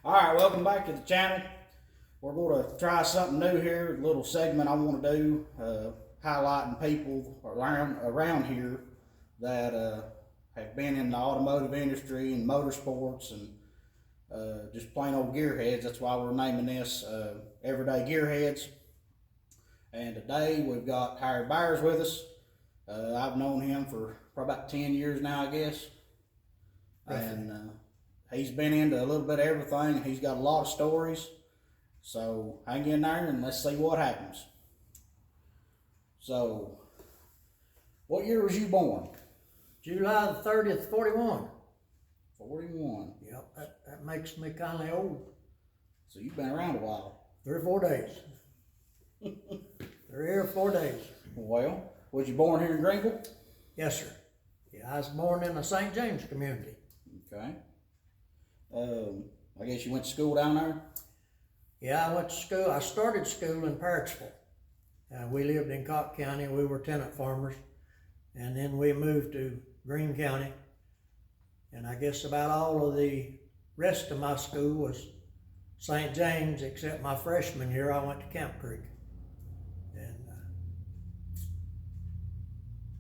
Alright, welcome back to the channel. We're going to try something new here, a little segment I want to do, highlighting people around here that have been in the automotive industry and motorsports and just plain old gearheads. That's why we're naming this Everyday Gearheads. And today we've got Harry Byers with us. I've known him for probably about 10 years now, I guess. And he's been into a little bit of everything. He's got a lot of stories. So hang in there and let's see what happens. So, what year was you born? July the 30th, 41. 41. Yep, that makes me kind of old. So you've been around a while. 3 or 4 days. 3 or 4 days. Well, was you born here in Greenville? Yes, sir. Yeah, I was born in the St. James community. Okay. I guess you went to school down there? Yeah, I went to school. I started school in Parrotsville. We lived in Cobb County. We were tenant farmers. And then we moved to Greene County. And I guess about all of the rest of my school was St. James, except my freshman year, I went to Camp Creek. And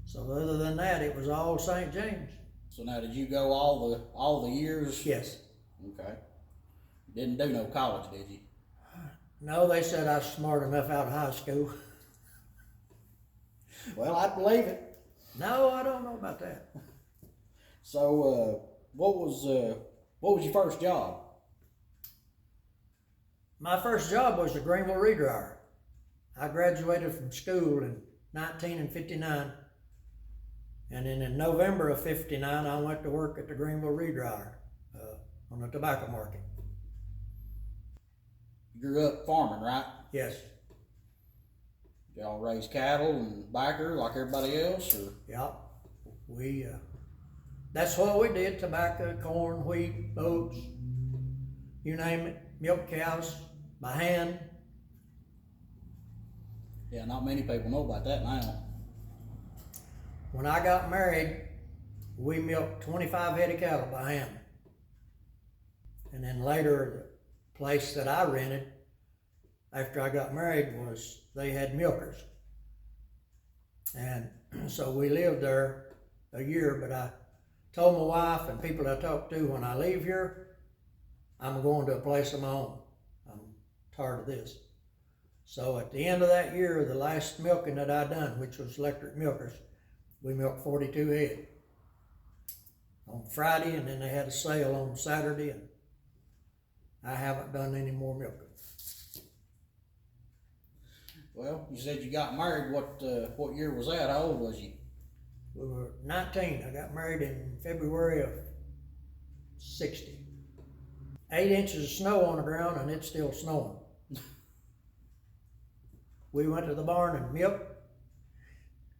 so other than that, it was all St. James. So now, did you go all the years? Yes. Okay. Didn't do no college, did you? No, they said I was smart enough out of high school. Well, I believe it. No, I don't know about that. So, what was your first job? My first job was a Greenville redryer. I graduated from school in 1959, and then in November of 59, I went to work at the Greenville redryer on the tobacco market. You grew up farming, right? Yes. Y'all raise cattle and backer like everybody else, or? Yep. We, that's what we did: tobacco, corn, wheat, oats, you name it, milk cows by hand. Yeah, not many people know about that now. When I got married, we milked 25 head of cattle by hand. And then later, the place that I rented after I got married they had milkers. And so we lived there a year, but I told my wife and people I talked to, when I leave here, I'm going to a place of my own. I'm tired of this. So at the end of that year, the last milking that I done, which was electric milkers, we milked 42 head on Friday, and then they had a sale on Saturday, and I haven't done any more milking. Well, you said you got married. What year was that? How old was you? We were 19. I got married in February of 60. 8 inches of snow on the ground, and it's still snowing. We went to the barn and milked.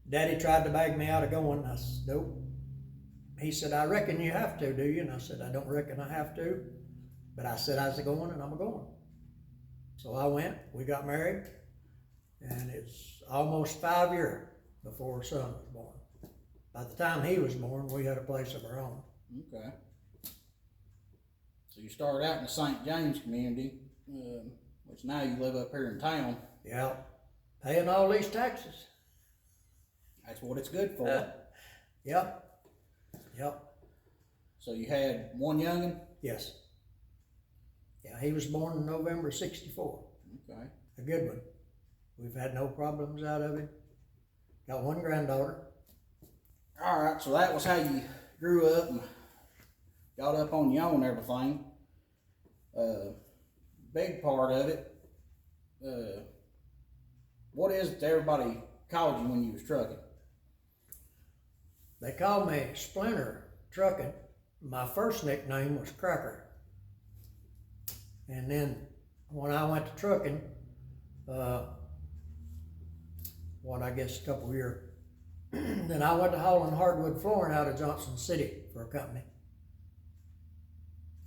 Daddy tried to bag me out of going. I said, nope. He said, I reckon you have to, do you? And I said, I don't reckon I have to. But I said I was going, and I'm going. So I went. We got married. And it's almost 5 years before our son was born. By the time he was born, we had a place of our own. Okay. So you started out in the St. James community, which now you live up here in town. Yeah. Paying all these taxes. That's what it's good for. Yep. Yep. So you had one youngin'? Yes. Yeah, he was born in November 64. Okay. A good one. We've had no problems out of him. Got one granddaughter. All right, so that was how you grew up and got up on your own and everything. Big part of it, what is it that everybody called you when you was trucking? They called me Splinter trucking. My first nickname was Cracker. And then when I went to trucking, I guess a couple of years, then I went to hauling hardwood flooring out of Johnson City for a company.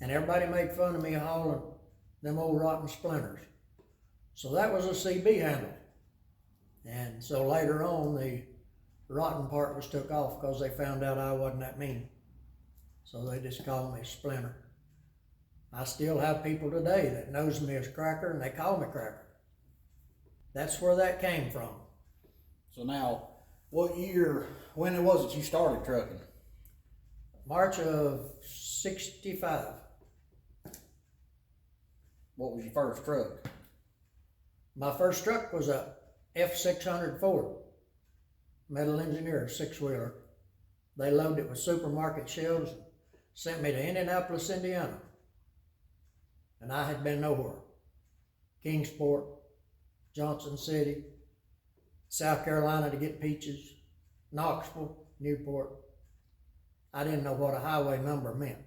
And everybody made fun of me hauling them old rotten splinters. So that was a CB handle. And so later on, the rotten part was took off because they found out I wasn't that mean. So they just called me Splinter. I still have people today that knows me as Cracker, and they call me Cracker. That's where that came from. So now, what year, when it was that you started trucking? March of 65. What was your first truck? My first truck was a F600 Ford, Metal Engineer 6-wheeler. They loaded it with supermarket shelves and sent me to Indianapolis, Indiana. And I had been nowhere. Kingsport, Johnson City, South Carolina to get peaches, Knoxville, Newport. I didn't know what a highway number meant.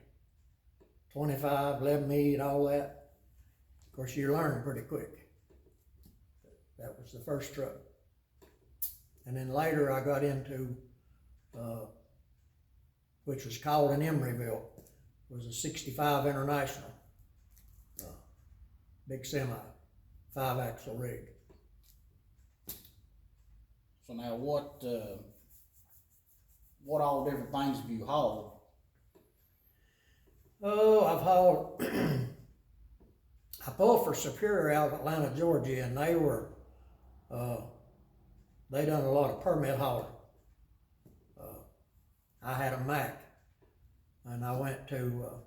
25, 11 Meade, all that. Of course, you learn pretty quick. That was the first truck. And then later I got into, which was called an Emeryville. It was a 65 International. Big semi, 5-axle rig. So now what all different things have you hauled? Oh, I've hauled, I pulled for Superior out of Atlanta, Georgia, and they done a lot of permit hauling. I had a Mack, and I went to,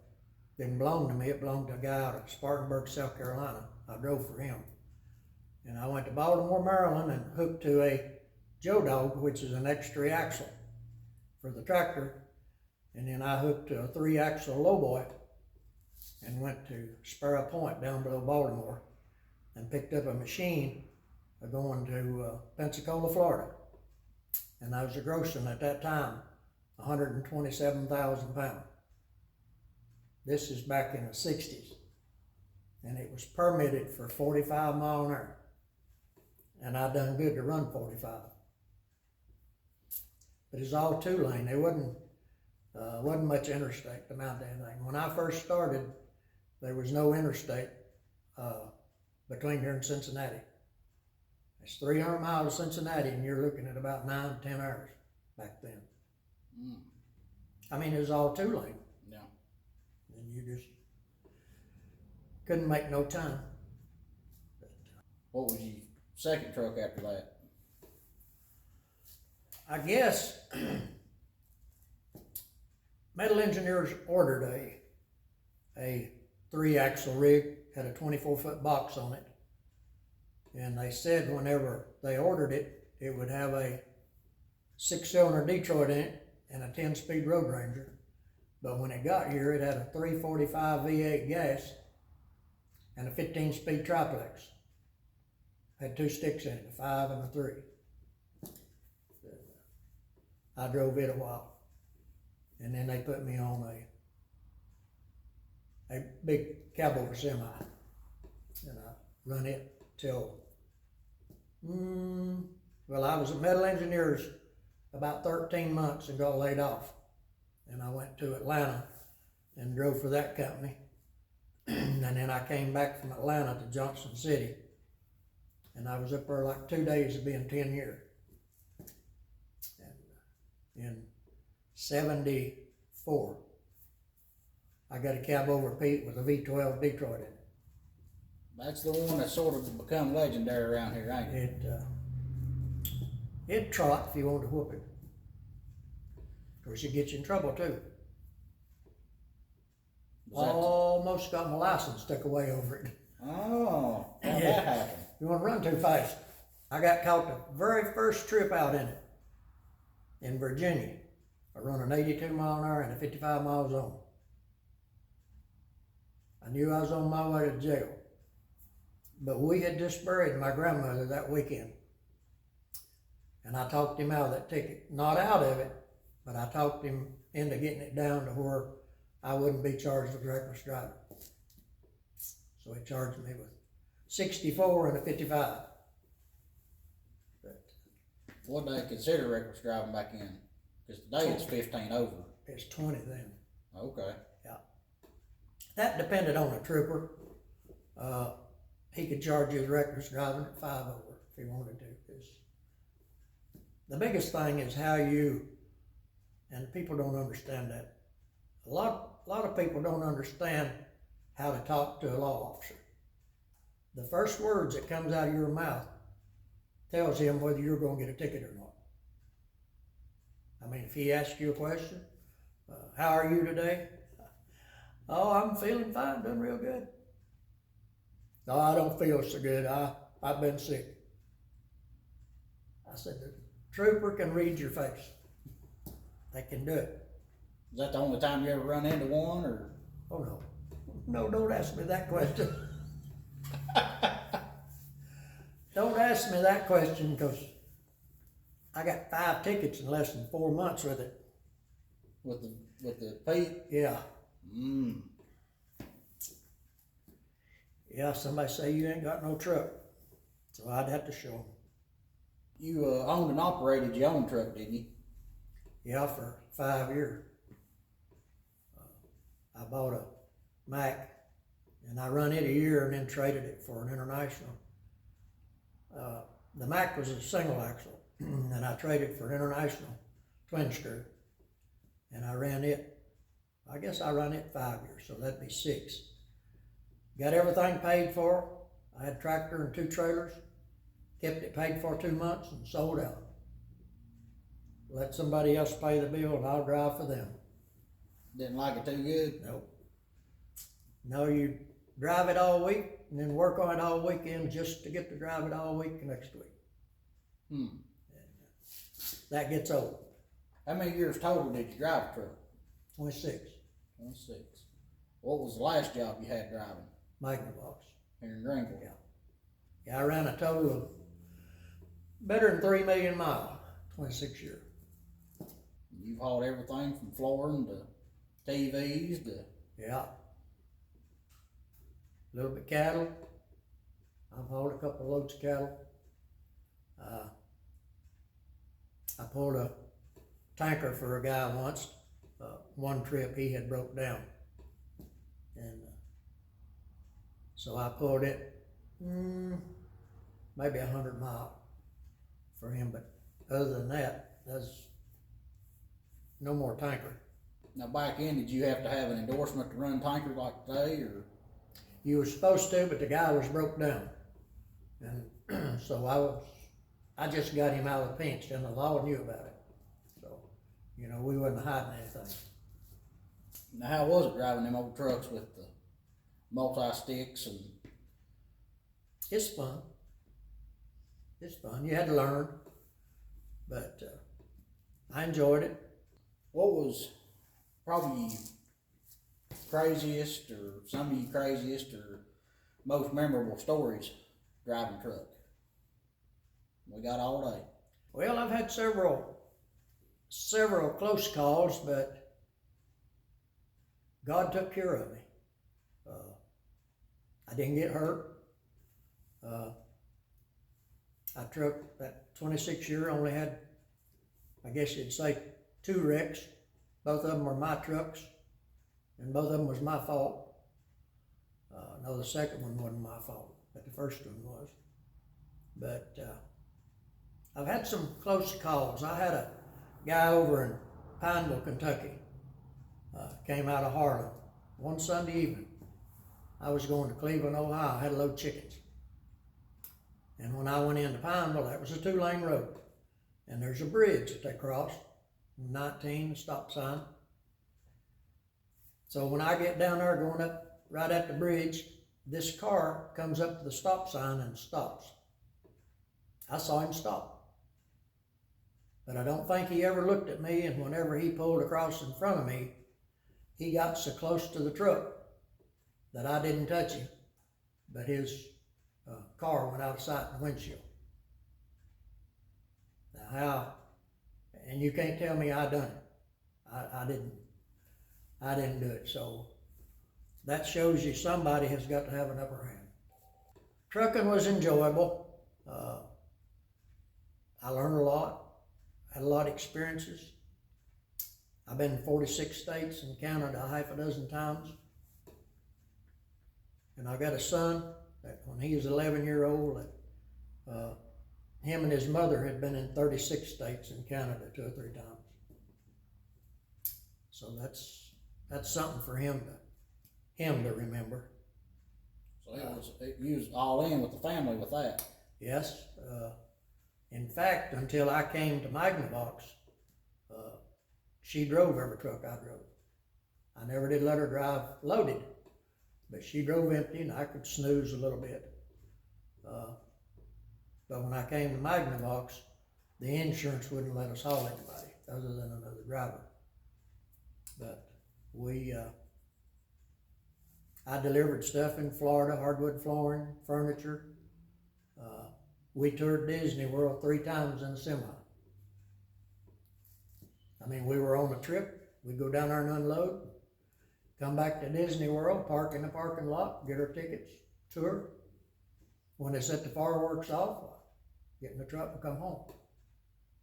didn't belong to me, it belonged to a guy out of Spartanburg, South Carolina. I drove for him. And I went to Baltimore, Maryland, and hooked to a Joe Dog, which is an X3 axle for the tractor. And then I hooked to a 3-axle lowboy and went to Sparrow Point down below Baltimore and picked up a machine going to Pensacola, Florida. And I was grossing at that time 127,000 pounds. This is back in the 60s. And it was permitted for 45 mile an hour. And I done good to run 45. But it's all 2-lane. There wasn't much interstate to mount anything. When I first started, there was no interstate between here and Cincinnati. It's 300 miles to Cincinnati, and you're looking at about 9 to 10 hours back then. Mm. I mean, it was all 2-lane. Yeah. And you just couldn't make no time. What was your second truck after that? I guess Metal Engineers ordered a 3-axle rig, had a 24-foot box on it. And they said whenever they ordered it, it would have a 6-cylinder Detroit in it and a 10-speed Road Ranger. But when it got here, it had a 345 V8 gas and a 15-speed triplex. Had 2 sticks in it, a 5 and a 3. I drove it a while. And then they put me on a big cowboy semi. And I run it till, well, I was at Metal Engineers about 13 months and got laid off. And I went to Atlanta and drove for that company. And then I came back from Atlanta to Johnson City. And I was up there like 2 days of being 10 years. And in 74, I got a cab over Pete with a V12 Detroit in it. That's the one that sort of become legendary around here, ain't it? It'd trot if you wanted to whoop it. Of course, it gets you in trouble too. Almost got my license took away over it. Oh, how'd that happen? You want to run too fast. I got caught the very first trip out in it in Virginia. I run an 82 mile an hour and a 55 mile zone. I knew I was on my way to jail. But we had just buried my grandmother that weekend. And I talked him out of that ticket. Not out of it, but I talked him into getting it down to where I wouldn't be charged with reckless driving. So he charged me with 64 and a 55. But What do they consider reckless driving back in? Because today it's 15 over. it's 20 then. Okay. Yeah. That depended on the trooper. He could charge you with reckless driving at 5 over if he wanted to. The biggest thing is how you, and people don't understand that. A lot of people don't understand how to talk to a law officer. The first words that comes out of your mouth tells him whether you're going to get a ticket or not. I mean, if he asks you a question, how are you today? Oh, I'm feeling fine, doing real good. No, I don't feel so good. I've been sick. I said, the trooper can read your face. They can do it. Is that the only time you ever run into one, or? Oh, no. No, don't ask me that question. Don't ask me that question, because I got 5 tickets in less than 4 months with it. With the Pete? Yeah. Mm. Yeah, somebody say you ain't got no truck. So I'd have to show them. You owned and operated your own truck, didn't you? Yeah, for 5 years. I bought a Mack, and I run it a year and then traded it for an international. The Mack was a single axle, and I traded for an international twin screw. And I ran it, I guess I ran it 5 years, so that'd be 6. Got everything paid for. I had a tractor and 2 trailers, kept it paid for 2 months and sold out. Let somebody else pay the bill and I'll drive for them. Didn't like it too good? Nope. No, you drive it all week and then work on it all weekend just to get to drive it all week next week. Hmm. That gets old. How many years total did you drive a truck? 26. 26. What was the last job you had driving? Magnavox. Here in Greenville? Yeah, I ran a total of better than 3 million miles, 26 years. You've hauled everything from flooring to TVs to... Yeah. A little bit cattle. I've hauled a couple of loads of cattle. I pulled a tanker for a guy once. One trip he had broke down. And so I pulled it maybe 100 miles for him. But other than that, there's no more tanker. Now back in, did you have to have an endorsement to run tankers like today, or? You were supposed to, but the guy was broke down. And so I just got him out of the pinch, and the law knew about it. So, you know, we wasn't hiding anything. Now how was it driving them old trucks with the multi-sticks and? It's fun. It's fun. You had to learn, but I enjoyed it. What was probably craziest, or some of you craziest or most memorable stories driving truck? We got all day. Well, I've had several close calls, but God took care of me. I didn't get hurt. I trucked that 26 year, only had, I guess you'd say, 2 wrecks. Both of them were my trucks, and both of them was my fault. No, the second one wasn't my fault, but the first one was. But I've had some close calls. I had a guy over in Pineville, Kentucky, came out of Harlan one Sunday evening. I was going to Cleveland, Ohio. I had a load of chickens. And when I went into Pineville, that was a 2-lane road. And there's a bridge that they crossed, 19, stop sign. So when I get down there going up right at the bridge, this car comes up to the stop sign and stops. I saw him stop. But I don't think he ever looked at me, and whenever he pulled across in front of me, he got so close to the truck that I didn't touch him, but his car went out of sight in the windshield. Now how, and you can't tell me I done it. I didn't do it. So that shows you somebody has got to have an upper hand. Trucking was enjoyable. I learned a lot, had a lot of experiences. I've been in 46 states and Canada a half a dozen times. And I got a son that when he was 11-year-old, him and his mother had been in 36 states in Canada 2 or 3 times. So that's something for him him to remember. So you was all in with the family with that. Yes. In fact, until I came to Magnavox, she drove every truck I drove. I never did let her drive loaded, but she drove empty and I could snooze a little bit. But when I came to Magnavox, the insurance wouldn't let us haul anybody other than another driver. But I delivered stuff in Florida, hardwood flooring, furniture. We toured Disney World 3 times in a semi. I mean, we were on a trip. We'd go down there and unload, come back to Disney World, park in the parking lot, get our tickets, tour. When they set the fireworks off, get in the truck and come home.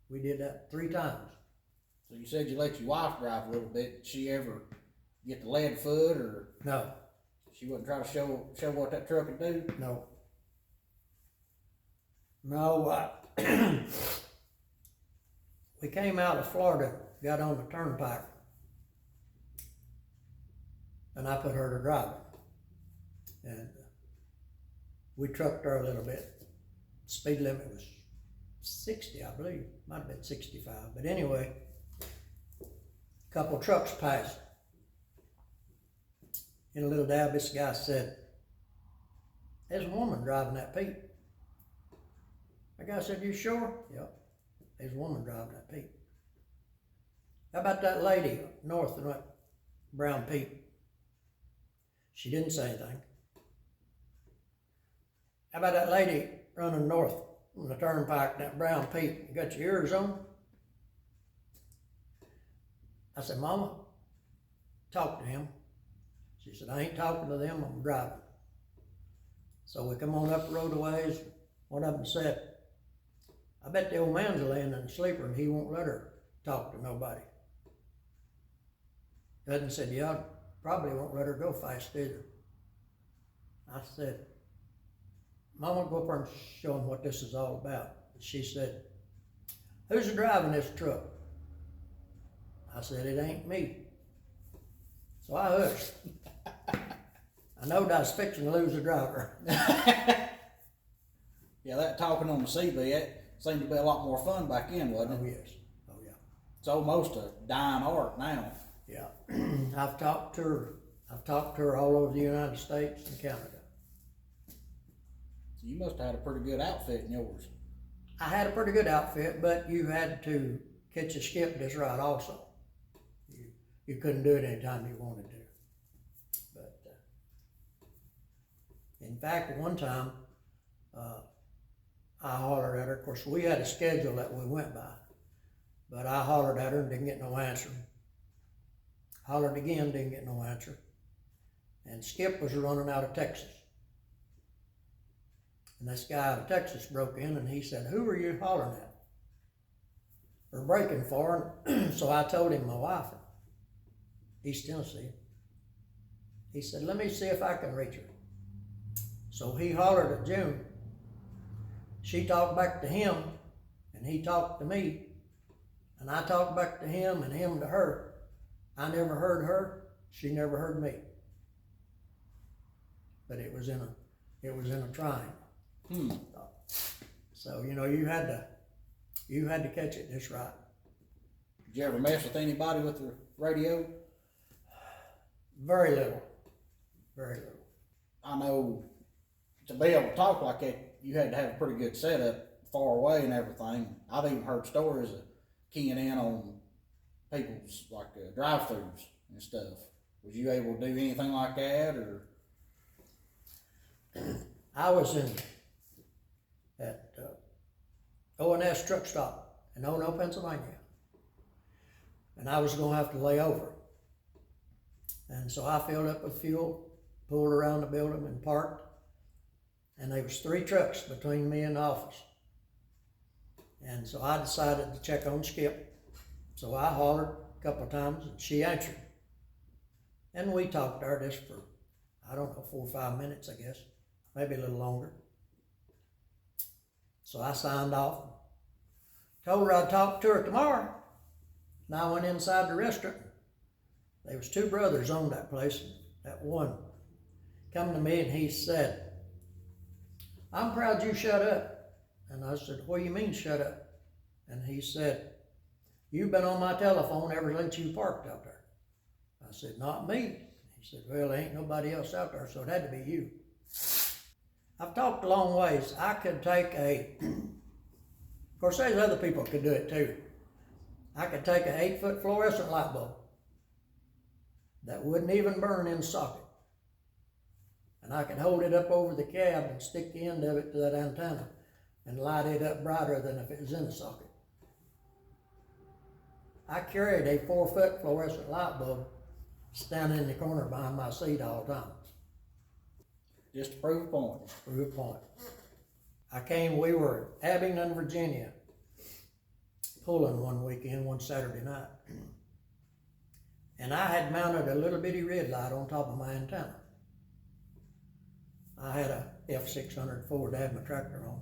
We did that 3 times. So you said you let your wife drive a little bit. Did she ever get the lead foot, or No, she wouldn't try to show what that truck could do? no. No, we came out of Florida, got on the turnpike, and I put her to driving. And we trucked her a little bit. Speed limit was 60, I believe. Might have been 65. But anyway, a couple trucks passed. In a little dab, this guy said, "There's a woman driving that Pete." The guy said, "You sure?" "Yep, there's a woman driving that Pete." "How about that lady north of that brown Pete?" She didn't say anything. "How about that lady running north on the turnpike, that brown Pete? You got your ears on?" I said, "Mama, talk to him." She said, "I ain't talking to them, I'm driving." So we come on up the road a ways. One of them said, "I bet the old man's laying in a sleeper and he won't let her talk to nobody." The other said, "Yeah, probably won't let her go fast either." I said, "Mama, go up there and show him what this is all about." She said, "Who's driving this truck?" I said, "It ain't me." So I hushed. I knowed I was fixing to lose a driver. Yeah, that talking on the CB, seemed to be a lot more fun back then, wasn't Oh it? yes, oh yeah. It's almost a dying art now. Yeah, I've talked to her all over the United States and Canada. So you must have had a pretty good outfit in yours. I had a pretty good outfit, but you had to catch a skip just right also. You couldn't do it anytime you wanted to. But in fact, one time, I hollered at her. Of course, we had a schedule that we went by, but I hollered at her and didn't get no answer. Hollered again, didn't get no answer. And Skip was running out of Texas. And this guy out of Texas broke in and he said, "Who are you hollering at or braking for?" And so I told him my wife, East Tennessee. He said, "Let me see if I can reach her." So he hollered at June. She talked back to him, and he talked to me, and I talked back to him and him to her. I never heard her, she never heard me. But it was in a triangle. So you had to catch it just right. Did you ever mess with anybody with the radio? Very little. Very little. I know to be able to talk like that, you had to have a pretty good setup far away and everything. I've even heard stories of keying in on people's drive-thrus and stuff. Was you able to do anything like that, or? I was at O&S truck stop in Ono, Pennsylvania, and I was going to have to lay over. And so I filled up with fuel, pulled around the building and parked, and there was 3 trucks between me and the office. And so I decided to check on Skip. So I hollered a couple of times and she answered. And we talked there just for, 4 or 5 minutes, I guess, maybe a little longer. So I signed off, told her I'd talk to her tomorrow. And I went inside the restaurant. There was 2 brothers owned that place. that one come to me and he said, "I'm proud you shut up." And I said, "What do you mean shut up?" And he said, "You've been on my telephone ever since you parked out there." I said, "Not me." He said, "Well, there ain't nobody else out there, so it had to be you." I've talked a long ways. I could take of course there's other people could do it too. I could take an 8-foot fluorescent light bulb that wouldn't even burn in the socket. And I could hold it up over the cab and stick the end of it to that antenna and light it up brighter than if it was in the socket. I carried a 4-foot fluorescent light bulb standing in the corner behind my seat all the time. Just to prove a point. Prove a point. We were in Abingdon, Virginia, pulling one Saturday night. And I had mounted a little bitty red light on top of my antenna. I had a F600 Ford, I had my tractor on.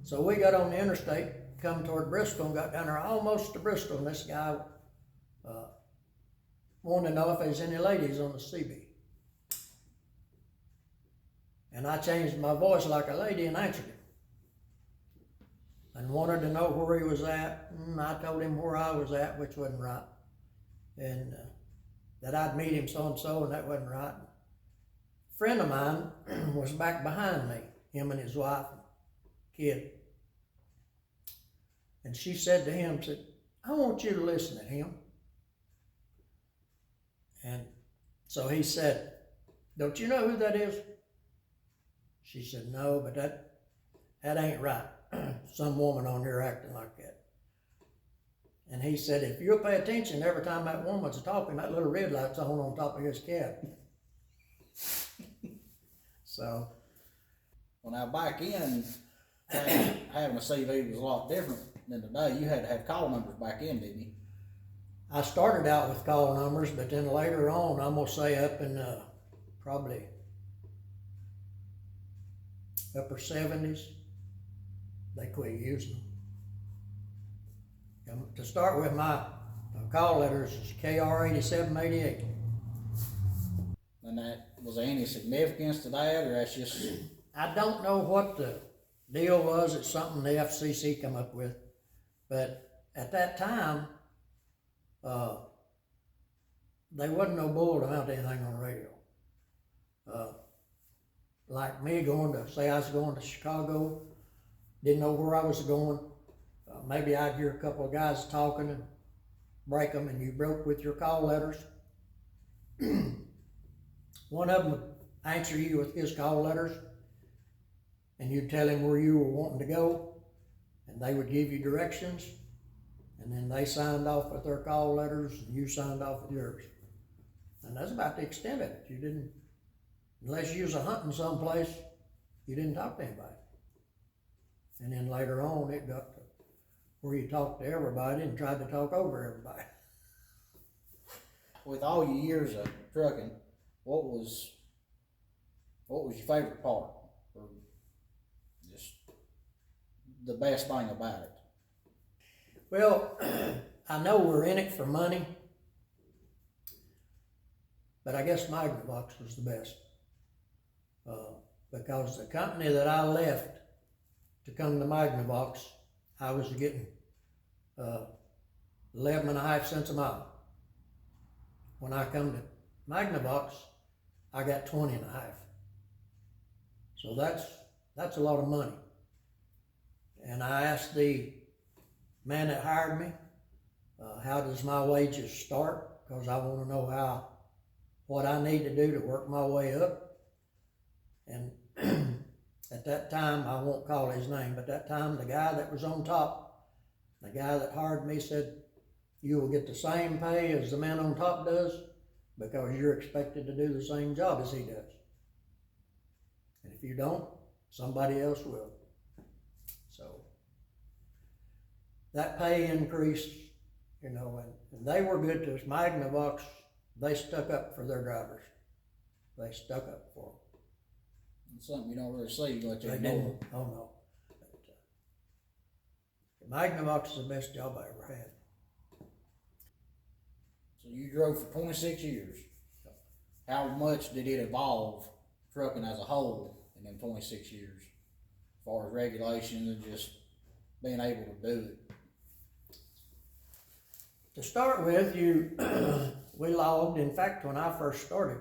So we got on the interstate, come toward Bristol, and got down there almost to Bristol, and this guy wanted to know if there's any ladies on the CB. And I changed my voice like a lady and answered him. And wanted to know where he was at, and I told him where I was at, which wasn't right. And that I'd meet him so-and-so, and that wasn't right. A friend of mine was back behind me, him and his wife and kid. And she said to him, said, "I want you to listen to him." And so he said, "Don't you know who that is?" She said, "No, but that ain't right. Some woman on here acting like that." And he said, "If you'll pay attention every time that woman's talking, that little red light's on top of his cab." So. Well, now back in, having a CV was a lot different than today. You had to have call numbers back in, didn't you? I started out with call numbers, but then later on, I'm going to say up in probably upper 70s, they quit using them. To start with, my call letters is KR8788. And was there any significance to that, or that's just... I don't know what the deal was. It's something the FCC come up with. But at that time, there wasn't no bull to mount anything on the radio. Like me going to, say I was going to Chicago, didn't know where I was going. Maybe I'd hear a couple of guys talking and break them, and you broke with your call letters. One of them would answer you with his call letters, and you'd tell him where you were wanting to go, and they would give you directions, and then they signed off with their call letters, and you signed off with yours. And that's about the extent of it. You didn't, unless you was hunting someplace, you didn't talk to anybody. And then later on, it got to where you talked to everybody and tried to talk over everybody. With all your years of trucking, what was your favorite part, or just the best thing about it? Well, I know we're in it for money, but I guess Magnavox was the best. Because the company that I left to come to Magnavox, I was getting 11.5 cents a mile. When I come to Magnavox, I got 20.5. So that's a lot of money. And I asked the man that hired me, how does my wages start? Because I want to know what I need to do to work my way up. And at that time, I won't call his name, but that time the guy that was on top, the guy that hired me, said, "You will get the same pay as the man on top does because you're expected to do the same job as he does. And if you don't, somebody else will." So that pay increased, and they were good to us. Magnavox, they stuck up for their drivers. They stuck up for them. It's something you don't really see, but you They know. didn't. Oh no. But, Magnavox is the best job I ever had. So you drove for 26 years. how much did it evolve trucking as a whole in them 26 years, as far as regulations and just being able to do it? To start with, we logged. In fact, when I first started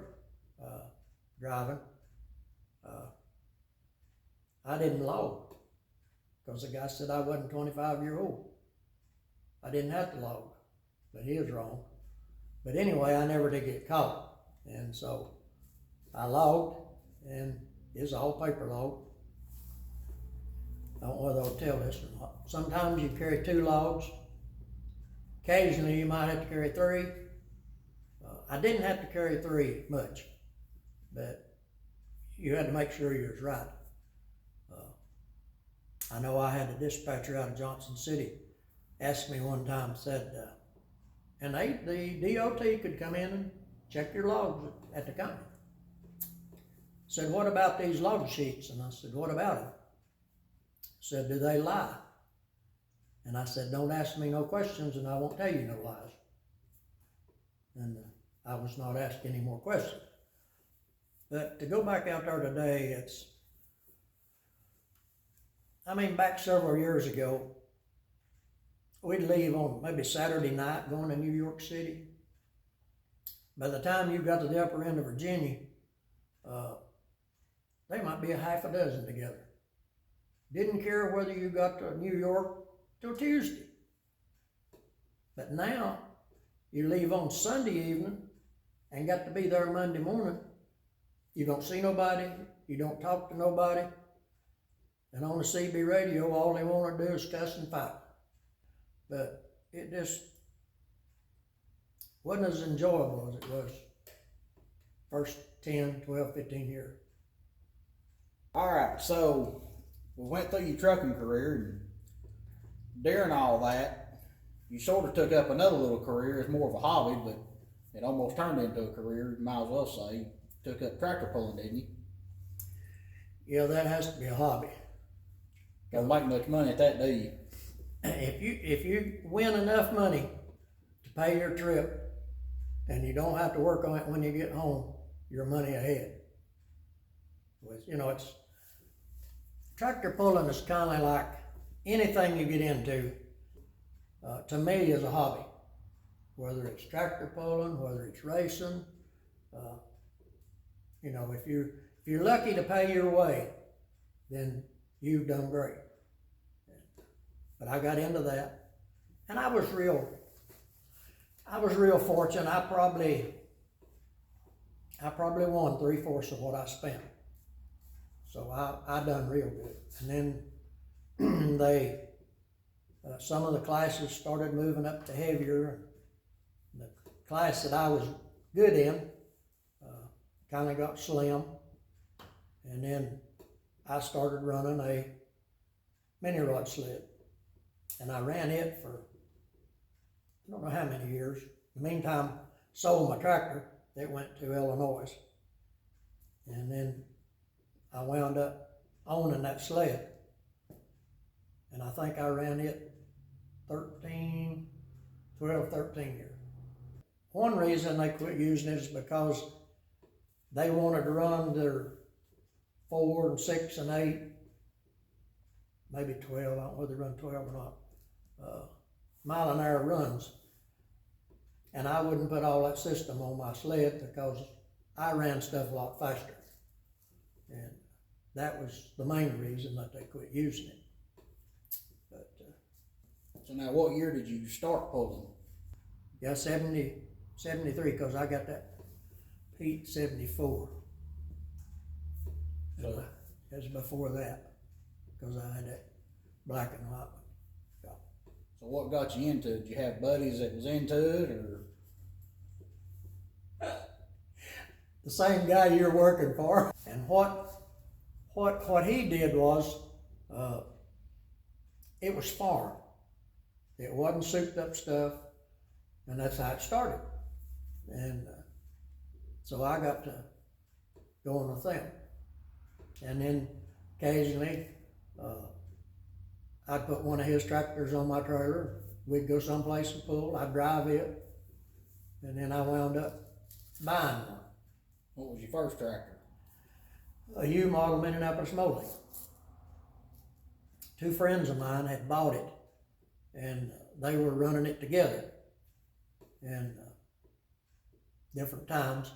driving, I didn't log because the guy said I wasn't 25 years old. I didn't have to log, but he was wrong. But anyway, I never did get caught, and so I logged, and it's all paper log. I don't know whether I'll tell this or not. Sometimes you carry 2 logs. Occasionally you might have to carry 3. I didn't have to carry 3 much, but you had to make sure you was right. I know I had a dispatcher out of Johnson City ask me one time, said, and the DOT could come in and check your logs at the company. Said, what about these log sheets? And I said, what about them? Said, do they lie? And I said, don't ask me no questions and I won't tell you no lies. And I was not asked any more questions. But to go back out there today, back several years ago, we'd leave on maybe Saturday night going to New York City. By the time you got to the upper end of Virginia, they might be a half a dozen together. Didn't care whether you got to New York till Tuesday. But now, you leave on Sunday evening and got to be there Monday morning. You don't see nobody, you don't talk to nobody, and on the CB radio, all they want to do is cuss and fight. But it just wasn't as enjoyable as it was first 10, 12, 15 years. All right, so we went through your trucking career, and during all that, you sort of took up another little career as more of a hobby, but it almost turned into a career, you might as well say. You took up tractor pulling, didn't you? Yeah, that has to be a hobby. Don't make much money at that, do you? If you win enough money to pay your trip, and you don't have to work on it when you get home, you're money ahead. It's tractor pulling is kind of like anything you get into. To me, is a hobby. Whether it's tractor pulling, whether it's racing, if you're lucky to pay your way, then you've done great. But I got into that, and I was real fortunate. I probably won 3/4 of what I spent. So I done real good. And then some of the classes started moving up to heavier. The class that I was good in kind of got slim. And then I started running a mini rod sled. And I ran it for I don't know how many years. In the meantime, sold my tractor. It went to Illinois. And then I wound up owning that sled. And I think I ran it 13 years. One reason they quit using it is because they wanted to run their 4 and 6 and 8, maybe 12, I don't know whether they run 12 or not, mile an hour runs. And I wouldn't put all that system on my sled because I ran stuff a lot faster. And that was the main reason that they quit using it. But so now, what year did you start pulling? Yeah, 73, because I got that Pete 74. So it was before that, because I had that black and white one. Yeah. So what got you into it? Did you have buddies that was into it, or? The same guy you're working for. And what he did was, it was farm. It wasn't souped up stuff, and that's how it started. And so I got to going with them. And then occasionally, I'd put one of his tractors on my trailer. We'd go someplace and pull. I'd drive it, and then I wound up buying one. What was your first tractor? A U model Minneapolis Moley. Two friends of mine had bought it, and they were running it together in different times.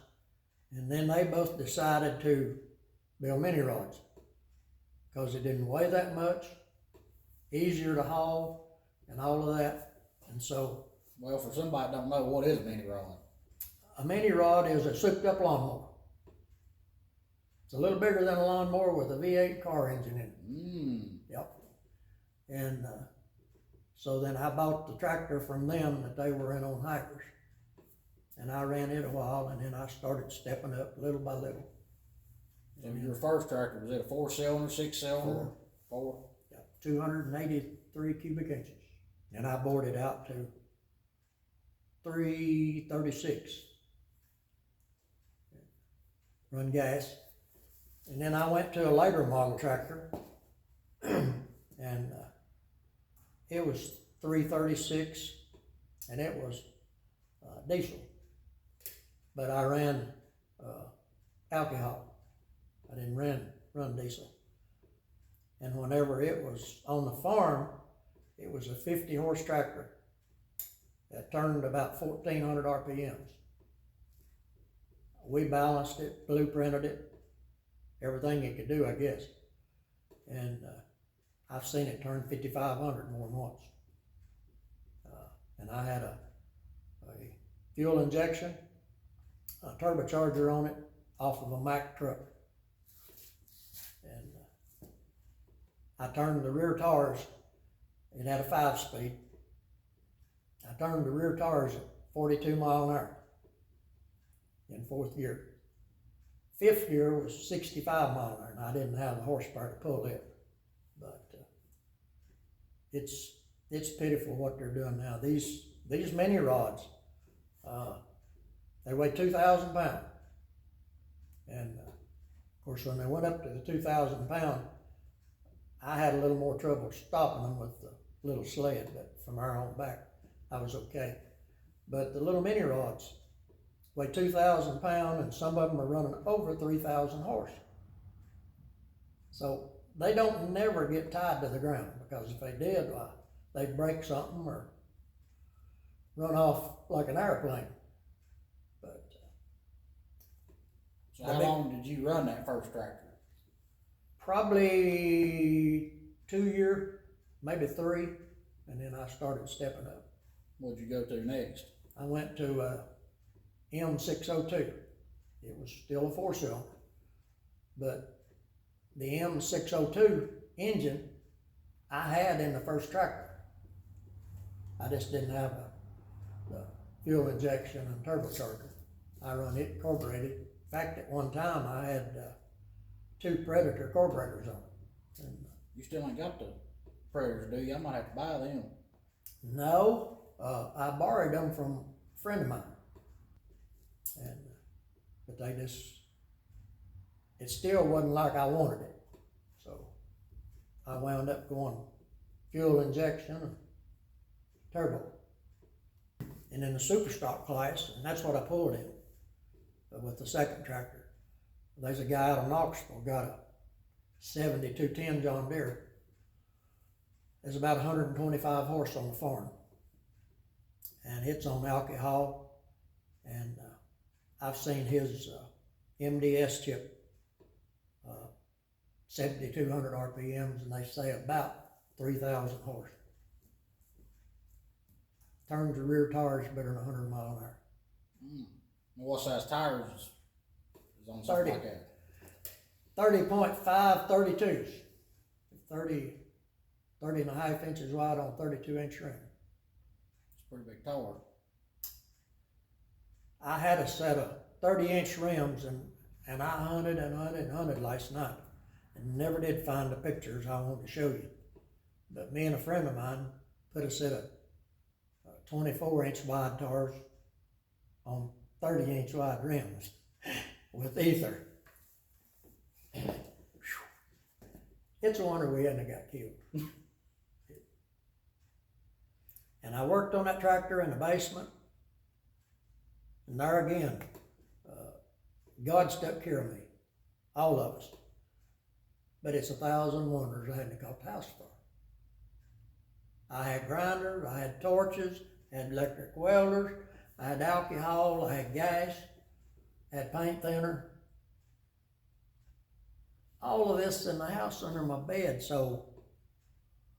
And then they both decided to build mini rods because it didn't weigh that much, easier to haul, and all of that. And so, Well, for somebody that don't know, what is a mini rod? a mini rod is a souped-up lawnmower. It's a little bigger than a lawnmower with a V8 car engine in it. Yep. And so then I bought the tractor from them that they were in on hikers. And I ran it a while, and then I started stepping up little by little. So your first tractor, was it a 4-cylinder, 6-cylinder? Four. Yep, 283 cubic inches. And I bored it out to 336. Run gas. And then I went to a later model tractor, and it was 336, and it was diesel. But I ran alcohol. I didn't run diesel. And whenever it was on the farm, it was a 50 horse tractor that turned about 1,400 RPMs. We balanced it, blueprinted it, everything it could do, I guess. And I've seen it turn 5,500 more than once. And I had a fuel injection, a turbocharger on it off of a Mack truck. And I turned the rear tires, it had a 5-speed. I turned the rear tires at 42 mile an hour in 4th gear. 5th gear was 65 mile an hour, and I didn't have the horsepower to pull it. But it's pitiful what they're doing now. These mini rods, they weigh 2,000 pounds. And of course, when they went up to the 2,000 pound, I had a little more trouble stopping them with the little sled, but from our own back, I was okay. But the little mini rods weigh 2,000 pounds, and some of them are running over 3,000 horse. So they don't never get tied to the ground, because if they did, well, they'd break something or run off like an airplane. But so how long did you run that first tractor? Probably 2 years, maybe 3, and then I started stepping up. What'd you go to next? I went to M602. It was still a 4-cylinder, but the M602 engine I had in the first tractor. I just didn't have the fuel injection and turbocharger. I run it carbureted. In fact, at one time I had 2 Predator carburetors on it. And, you still ain't got the Predators, do you? I might have to buy them. No, I borrowed them from a friend of mine. And but it still wasn't like I wanted it. So I wound up going fuel injection and turbo. And in the super stock class, and that's what I pulled in with the second tractor. There's a guy out of Knoxville, got a 7210 John Deere. There's about 125 horse on the farm. And it's on alcohol. And I've seen his MDS chip, 7,200 RPMs, and they say about 3,000 horse. Turns the rear tires better than 100 mile an hour. What size tires is on 30. something like that? 30.5 32s. 30 and a half inches wide on 32-inch rim. It's a pretty big tire. I had a set of 30-inch rims, and I hunted last night, and never did find the pictures I wanted to show you. But me and a friend of mine put a set of 24-inch wide tires on 30-inch wide rims with ether. It's a wonder we hadn't got killed. And I worked on that tractor in the basement. And there again, God's took care of me, all of us. But it's 1,000 wonders I hadn't got the house for. I had grinders, I had torches, I had electric welders, I had alcohol, I had gas, I had paint thinner. All of this in the house under my bed, so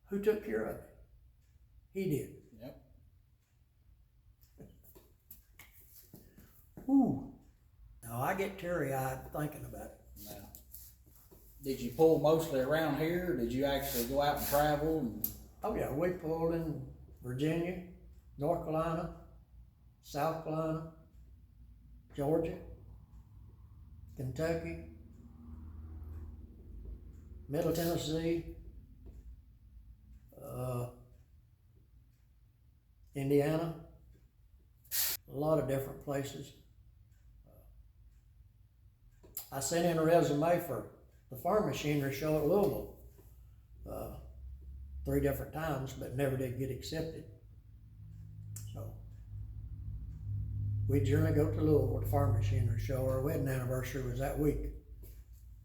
who took care of it? He did. Yep. Whew. Now I get teary-eyed thinking about it. Now, did you pull mostly around here? Did you actually go out and travel? Oh yeah, we pulled in Virginia, North Carolina, South Carolina, Georgia, Kentucky, Middle Tennessee, Indiana, a lot of different places. I sent in a resume for the farm machinery show at Louisville 3 different times, but never did get accepted. So we generally go to Louisville to the farm machinery show. Our wedding anniversary was that week,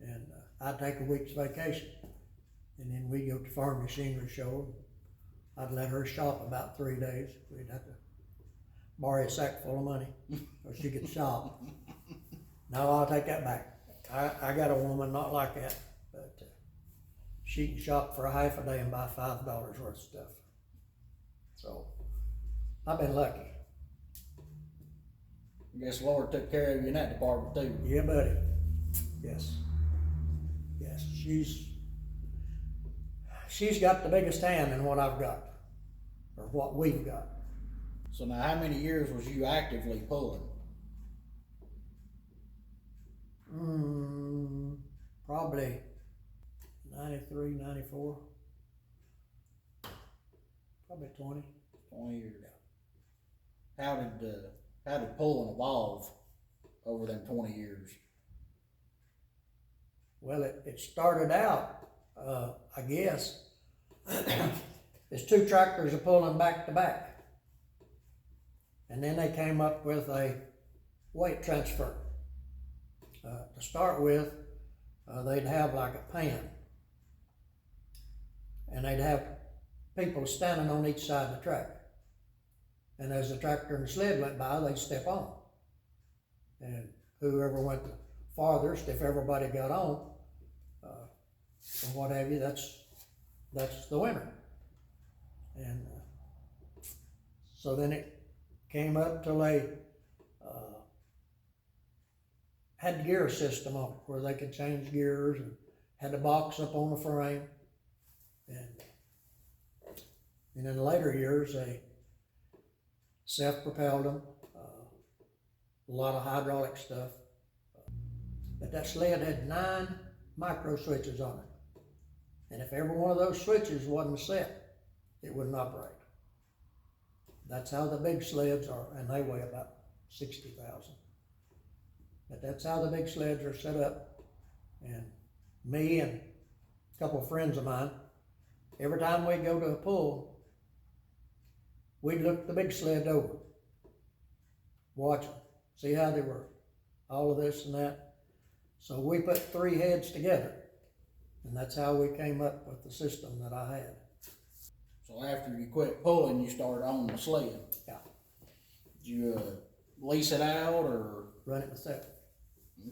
and I'd take a week's vacation, and then we'd go to the farm machinery show. I'd let her shop about 3 days. We'd have to borrow a sack full of money so she could shop. No, I'll take that back. I got a woman not like that, but she can shop for a half a day and buy $5 worth of stuff. So I've been lucky. I guess the Lord took care of you in that department too. Yeah, buddy. Yes. Yes, she's got the biggest hand in what I've got, or what we've got. So now how many years was you actively pulling? Probably 93, 94. Probably 20. 20 years. How did pulling evolve over them 20 years? Well, it started out, I guess, as 2 tractors are pulling back to back. And then they came up with a weight transfer. To start with, they'd have like a pan, and they'd have people standing on each side of the track. And as the tractor and the sled went by, they'd step on. And whoever went the farthest, if everybody got on, or what have you, that's the winner. And so then it came up till they had the gear system on it, where they could change gears, and had the box up on the frame. And in the later years, they self-propelled them, a lot of hydraulic stuff. But that sled had 9 micro switches on it. And if every one of those switches wasn't set, it wouldn't operate. That's how the big sleds are, and they weigh about 60,000. But that's how the big sleds are set up. And me and a couple of friends of mine, every time we go to a pull, we'd look the big sled over, watch them, see how they were, all of this and that. So we put 3 heads together, and that's how we came up with the system that I had. So after you quit pulling, you started on the sled. Yeah. Did you lease it out or? Run it myself.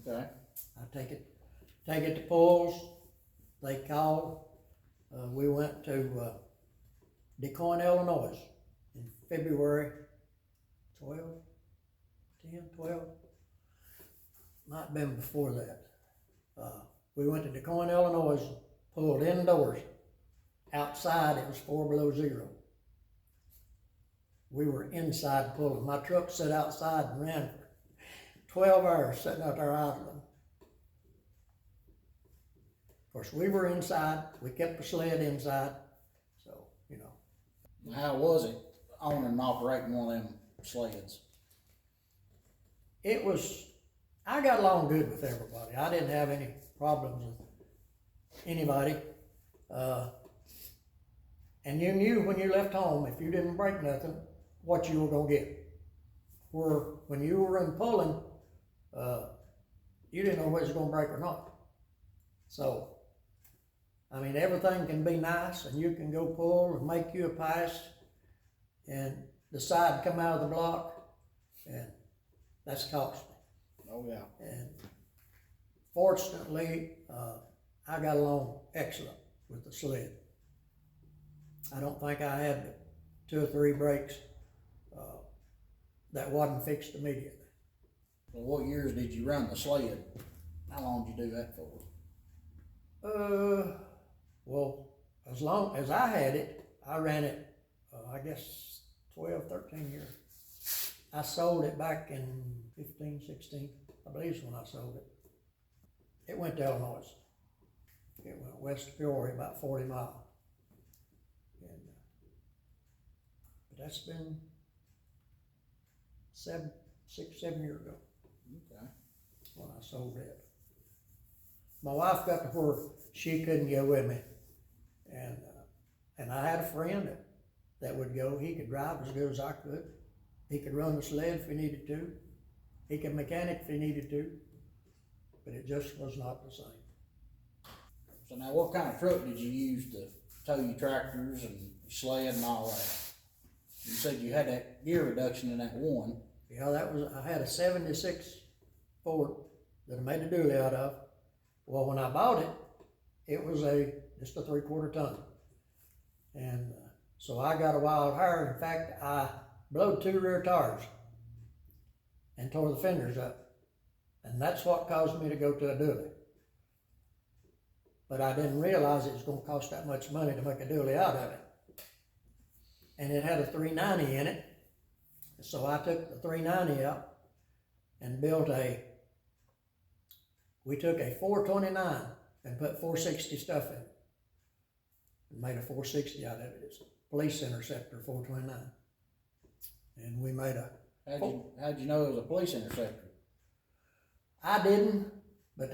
Okay. I take it to pulls. They called. We went to DeCoin, Illinois in February 12, might have been before that. We went to DeCoin, Illinois, pulled indoors. Outside it was 4 below zero. We were inside pulling. My truck sat outside and ran for 12 hours sitting out there idling. Of course, we were inside. We kept the sled inside. So, you know. How was it owning and operating one of them sleds? I got along good with everybody. I didn't have any problems with anybody. And you knew when you left home, if you didn't break nothing, what you were gonna get. Where when you were in pulling, you didn't know whether it was gonna break or not. So, I mean, everything can be nice and you can go pull and make you a pass and decide to come out of the block, and that's cost me. Oh, yeah. And fortunately, I got along excellent with the sled. I don't think I had 2 or 3 breaks that wasn't fixed immediately. Well, what years did you run the sled? How long did you do that for? Well, as long as I had it, I ran it, I guess 12, 13 years. I sold it back in 15, 16, I believe is when I sold it. It went to Illinois. It went west of Peoria, about 40 miles. And, but that's been 6, 7 years ago. Okay. When I sold it. My wife got to where she couldn't go with me, and I had a friend that would go. He could drive as good as I could. He could run the sled if he needed to. He could mechanic if he needed to, but it just was not the same. So now, what kind of truck did you use to tow your tractors and your sled and all that? You said you had that gear reduction in that one. Yeah, I had a 76 Ford that I made a dually out of. Well, when I bought it, it was just a 3/4 ton. And so I got a wild hair. In fact, I blowed 2 rear tires and tore the fenders up. And that's what caused me to go to a dually. But I didn't realize it was going to cost that much money to make a dually out of it. And it had a 390 in it. So I took the 390 out and we took a 429 and put 460 stuff in it. And made a 460 out of it. It's a police interceptor 429. And we made a... How'd you know it was a police interceptor? I didn't, but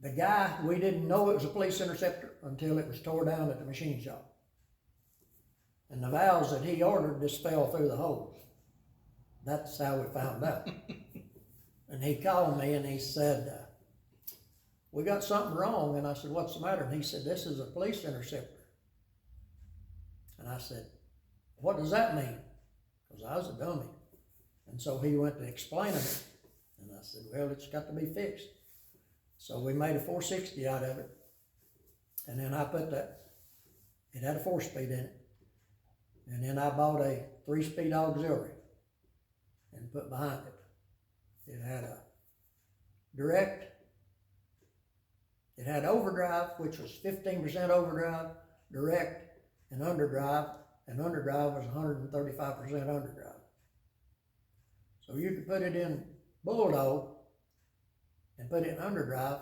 the guy, we didn't know it was a police interceptor until it was tore down at the machine shop. And the valves that he ordered just fell through the holes. That's how we found out. And he called me and he said, we got something wrong. And I said, what's the matter? And he said, this is a police interceptor. And I said, what does that mean? Because I was a dummy. And so he went to explaining it. And I said, well, it's got to be fixed. So we made a 460 out of it. And then I put it had a 4-speed in it. And then I bought a 3-speed auxiliary and put behind it. It had a direct, it had overdrive, which was 15% overdrive, direct, and underdrive was 135% underdrive. So you could put it in Bulldog and put it in underdrive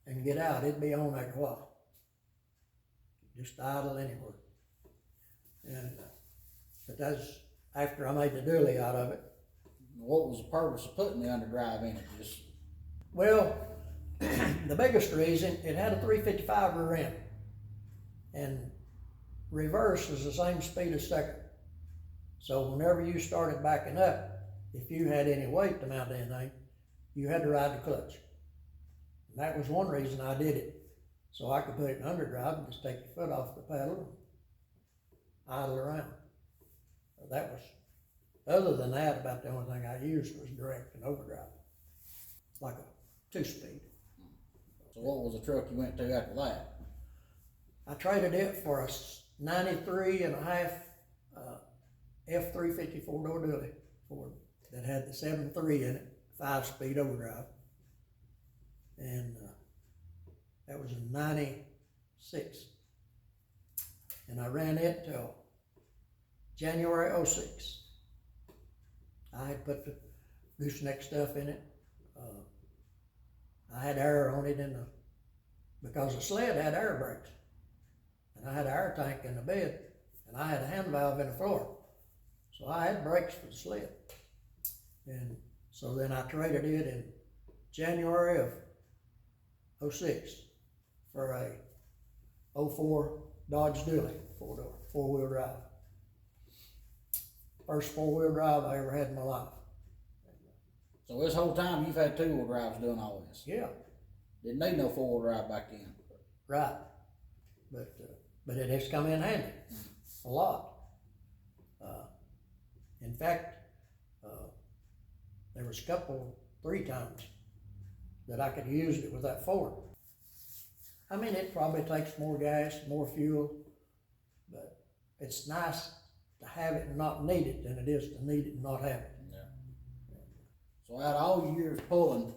and get out. It'd be on after a while. Just idle anywhere. And but that's after I made the dually out of it. What was the purpose of putting the underdrive in it? Just... Well, the biggest reason, it had a 355 rear end. And reverse was the same speed as second. So whenever you started backing up, if you had any weight to mount anything, you had to ride the clutch. And that was one reason I did it. So I could put it in underdrive and just take your foot off the pedal and idle around. So that was, other than that, about the only thing I used was direct and overdrive. Like a 2-speed. So what was the truck you went to after that? I traded it for a 93 and a half F350 4-door dually Ford that had the 7.3 in it, 5-speed overdrive. And that was in 96. And I ran it till January 06. I had put the gooseneck stuff in it. I had air on it because the sled had air brakes. And I had an air tank in the bed, and I had a hand valve in the floor. So I had brakes for the sled. And so then I traded it in January of 06 for a 04 Dodge Dually 4-door, 4-wheel drive. First 4-wheel drive I ever had in my life. So this whole time you've had 2-wheel drives doing all this? Yeah, Didn't need no 4-wheel drive back then? right. But it has come in handy, a lot. In fact, there was a couple, 3 times that I could have used it with that Ford. I mean, it probably takes more gas, more fuel, but it's nice to have it and not need it than it is to need it and not have it. Yeah. So out of all your years pulling,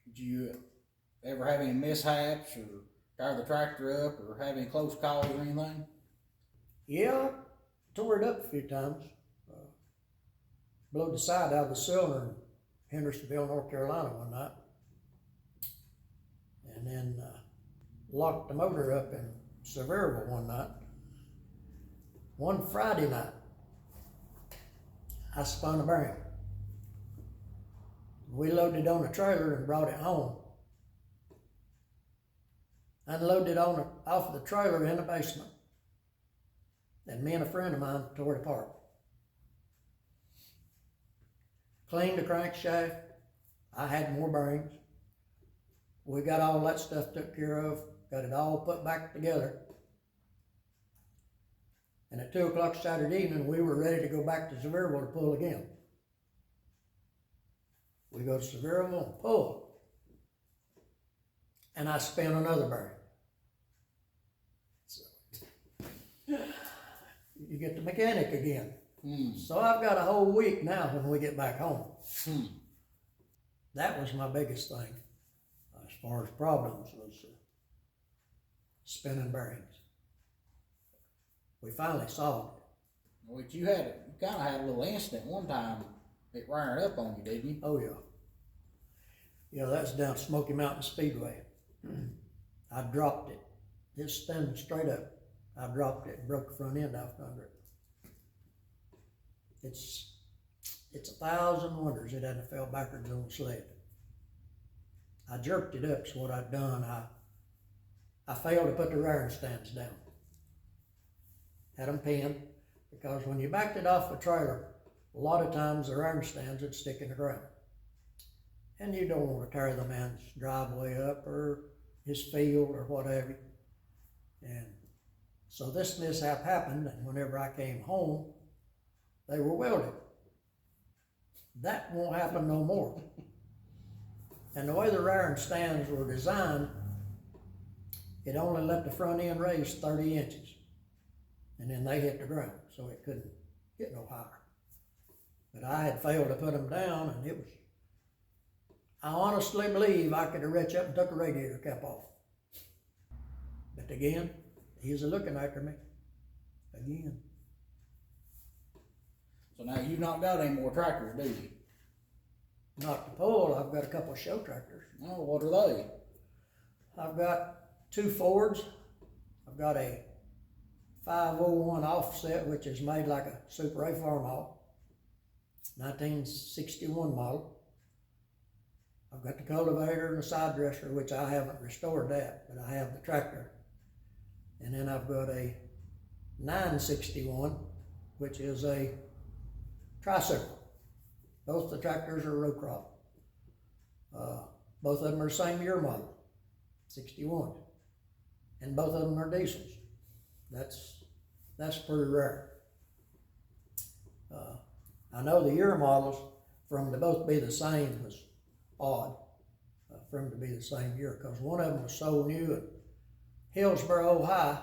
did you ever have any mishaps or tear the tractor up or have any close calls or anything? Yeah, tore it up a few times. Blew the side out of the cylinder in Hendersonville, North Carolina one night. And then locked the motor up in Sevierville one night. One Friday night, I spun a bearing. We loaded it on a trailer and brought it home. Unloaded it off the trailer in the basement. And me and a friend of mine tore it apart. Cleaned the crankshaft. I had more bearings. We got all that stuff took care of, got it all put back together. And at 2 o'clock Saturday evening, we were ready to go back to Sevierville to pull again. We go to Sevierville and pull. And I spin another bearing. So, you get the mechanic again. So I've got a whole week now when we get back home. That was my biggest thing as far as problems was spinning bearings. We finally solved it. Which you kind of had a little incident one time. It wired up on you, didn't you? Oh yeah. Yeah, that's down Smoky Mountain Speedway. I dropped it. It's standing straight up. I dropped it and broke the front end off under it. It's 1,000 wonders it hadn't fell backwards on the sled. I jerked it up, so what I'd done, I failed to put the rearing stands down. Had them pinned, because when you backed it off the trailer, a lot of times the rearing stands would stick in the ground. And you don't want to tear the man's driveway up or his field or whatever. And so this mishap happened, and whenever I came home, they were welded. That won't happen no more. And the way the rearing stands were designed, it only let the front end raise 30 inches. And then they hit the ground, so it couldn't get no higher. But I had failed to put them down, and it was, I honestly believe I could have reached up and took a radiator cap off. But again, he's looking after me. Again. So now you've not got any more tractors, do you? Not to pull, I've got a couple of show tractors. Oh, what are they? I've got 2 Fords. I've got a 501 offset, which is made like a Super A farm haul, 1961 model. I've got the cultivator and the side dresser, which I haven't restored that, but I have the tractor. And then I've got a 961, which is a tricycle. Both the tractors are row crop. Both of them are the same year model, 61. And both of them are diesels. That's pretty rare. I know the year models, for them to both be the same was odd, for them to be the same year, because one of them was sold new at Hillsboro, Ohio,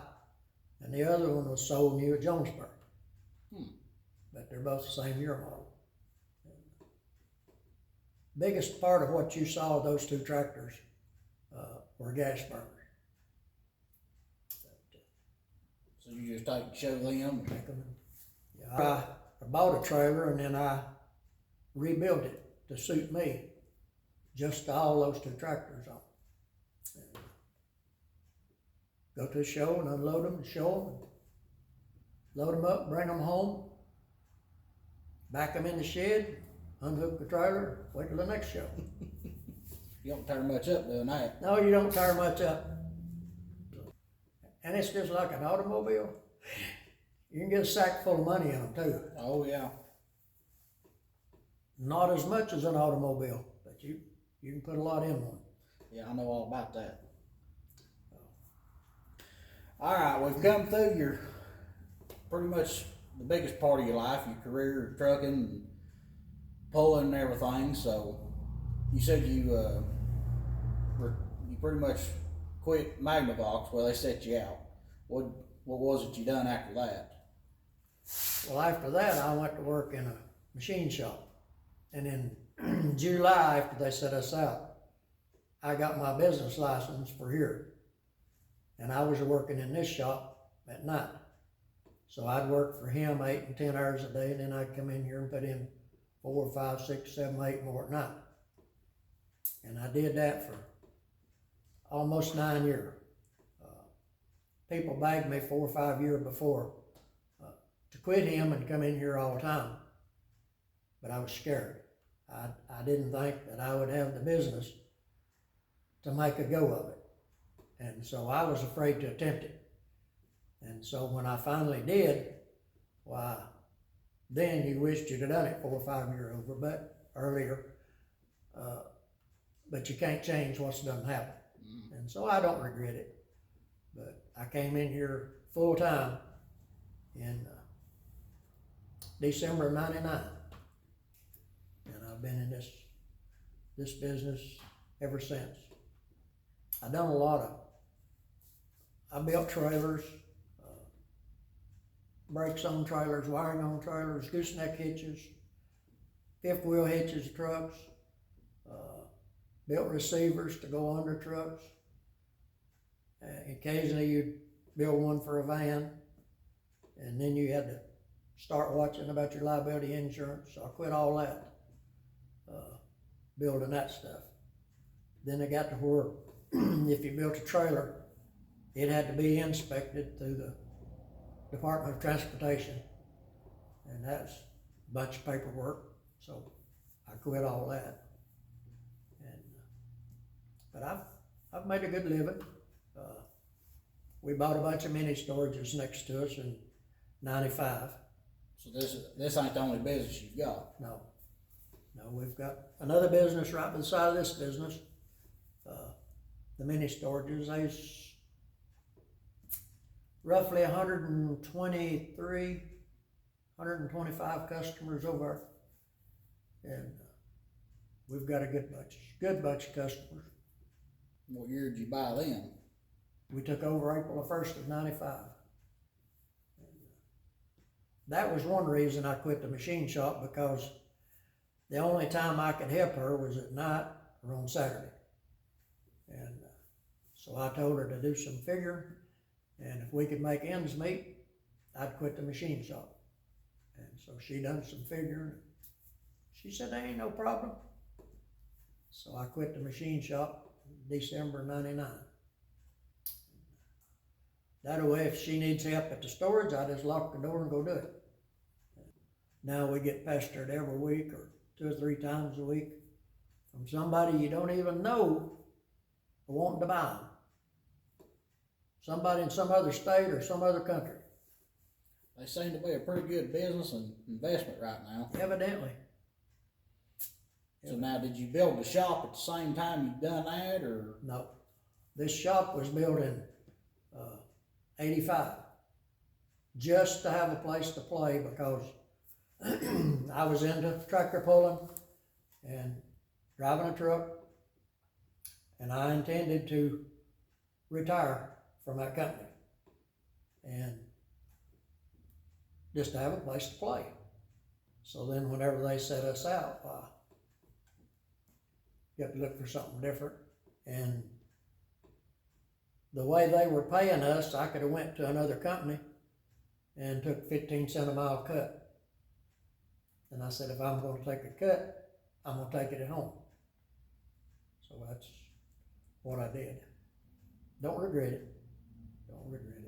and the other one was sold new at Jonesboro. But they're both the same year model. Biggest part of what you saw, those 2 tractors, were gas burners. So you just take show them? Yeah, I bought a trailer and then I rebuilt it to suit me, just to all those 2 tractors on. And go to a show and unload them and show them, load them up, bring them home, back them in the shed, unhook the trailer, wait till the next show. You don't tear much up doing that. No, you don't tear much up. And it's just like an automobile. You can get a sack full of money in them too. Oh yeah. Not as much as an automobile, but you can put a lot in one. Yeah, I know all about that. All right, we've come through your pretty much the biggest part of your life, your career, trucking, and pulling and everything. So you said you pretty much quit Magnavox. Well, they set you out. What was it you done after that? Well, after that, I went to work in a machine shop. And in July, after they set us out, I got my business license for here. And I was working in this shop at night. So I'd work for him 8 and 10 hours a day, and then I'd come in here and put in 4, 5, 6, 7, 8 more at night. And I did that for almost 9 years. People begged me 4 or 5 years before to quit him and come in here all the time. But I was scared. I didn't think that I would have the business to make a go of it. And so I was afraid to attempt it. And so when I finally did, why, then you wished you'd have done it 4 or 5 years earlier. But you can't change what's done happen. And so I don't regret it. But I came in here full time in December of '99. And I've been in this business ever since. I built trailers, brakes on trailers, wiring on trailers, gooseneck hitches, fifth wheel hitches of trucks, built receivers to go under trucks. Occasionally you'd build one for a van, and then you had to start watching about your liability insurance. So I quit all that, building that stuff. Then it got to where if you built a trailer, it had to be inspected through the Department of Transportation, and that's a bunch of paperwork. So I quit all that, and but I've made a good living. We bought a bunch of mini storages next to us in '95. So this ain't the only business you've got. No, we've got another business right beside this business. The mini storages, there's roughly 123, 125 customers over there. And we've got a good bunch of customers. What year did you buy them? We took over April 1st of '95. That was one reason I quit the machine shop, because the only time I could help her was at night or on Saturday. And so I told her to do some figuring, and if we could make ends meet, I'd quit the machine shop. And so she done some figuring. She said, there ain't no problem. So I quit the machine shop in December '99. That way, if she needs help at the storage, I just lock the door and go do it. Now we get pestered every week or 2 or 3 times a week from somebody you don't even know wanting to buy them. Somebody in some other state or some other country. They seem to be a pretty good business and investment right now. Evidently. So now, did you build the shop at the same time you done that, or? No. This shop was built in '85, just to have a place to play, because I was into tractor pulling and driving a truck, and I intended to retire from that company and just to have a place to play. So then whenever they set us out, you have to look for something different. And the way they were paying us, I could have went to another company and took 15 cents a mile cut. And I said, if I'm going to take a cut, I'm going to take it at home. So that's what I did. Don't regret it. Don't regret it.